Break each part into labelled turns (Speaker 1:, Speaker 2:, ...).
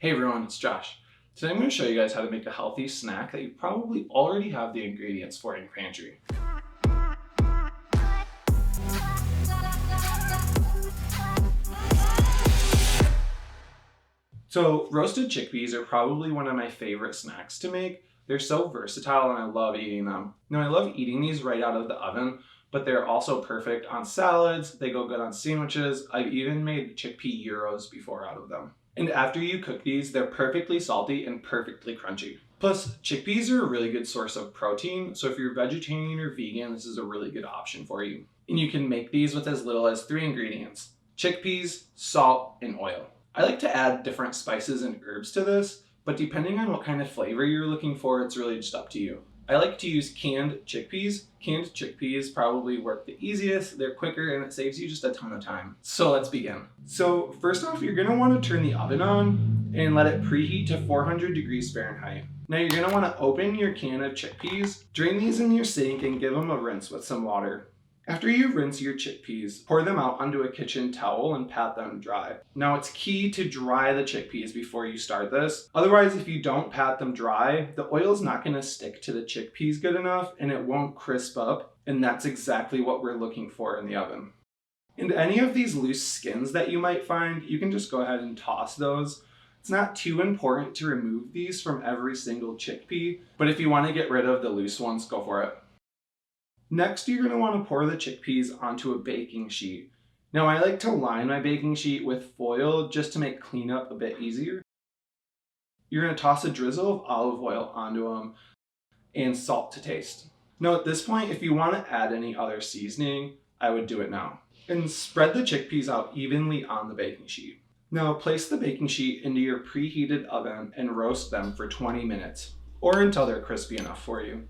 Speaker 1: Hey everyone, it's Josh. Today I'm going to show you guys how to make a healthy snack that you probably already have the ingredients for in your pantry. So roasted chickpeas are probably one of my favorite snacks to make. They're so versatile and I love eating them. Now I love eating these right out of the oven, but they're also perfect on salads. They go good on sandwiches. I've even made chickpea gyros before out of them. And after you cook these, they're perfectly salty and perfectly crunchy. Plus, chickpeas are a really good source of protein, so if you're vegetarian or vegan, this is a really good option for you. And you can make these with as little as 3 ingredients: chickpeas, salt, and oil. I like to add different spices and herbs to this, but depending on what kind of flavor you're looking for, it's really just up to you. I like to use canned chickpeas. Canned chickpeas probably work the easiest, they're quicker, and it saves you just a ton of time. So let's begin. So first off, you're gonna wanna turn the oven on and let it preheat to 400 degrees Fahrenheit. Now you're gonna wanna open your can of chickpeas, drain these in your sink, and give them a rinse with some water. After you rinse your chickpeas, pour them out onto a kitchen towel and pat them dry. Now it's key to dry the chickpeas before you start this. Otherwise, if you don't pat them dry, the oil is not going to stick to the chickpeas good enough and it won't crisp up. And that's exactly what we're looking for in the oven. And any of these loose skins that you might find, you can just go ahead and toss those. It's not too important to remove these from every single chickpea, but if you want to get rid of the loose ones, go for it. Next, you're going to want to pour the chickpeas onto a baking sheet. Now, I like to line my baking sheet with foil just to make cleanup a bit easier. You're going to toss a drizzle of olive oil onto them and salt to taste. Now, at this point, if you want to add any other seasoning, I would do it now. And spread the chickpeas out evenly on the baking sheet. Now, place the baking sheet into your preheated oven and roast them for 20 minutes, or until they're crispy enough for you.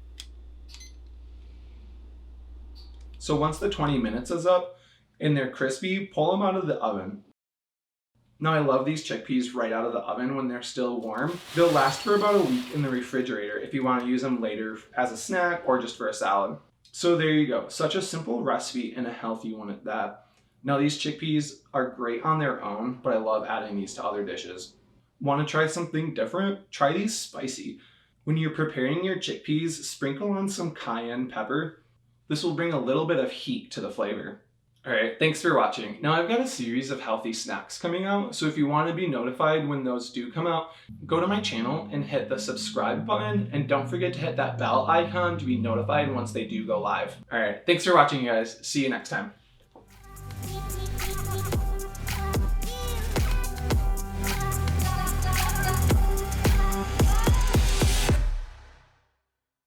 Speaker 1: So once the 20 minutes is up and they're crispy, pull them out of the oven. Now I love these chickpeas right out of the oven when they're still warm. They'll last for about a week in the refrigerator if you want to use them later as a snack or just for a salad. So there you go, such a simple recipe and a healthy one at that. Now these chickpeas are great on their own, but I love adding these to other dishes. Want to try something different? Try these spicy. When you're preparing your chickpeas, sprinkle on some cayenne pepper. This will bring a little bit of heat to the flavor. All right, thanks for watching. Now I've got a series of healthy snacks coming out, so if you want to be notified when those do come out, go to my channel and hit the subscribe button, and don't forget to hit that bell icon to be notified once they do go live. All right, thanks for watching, you guys. See you next time.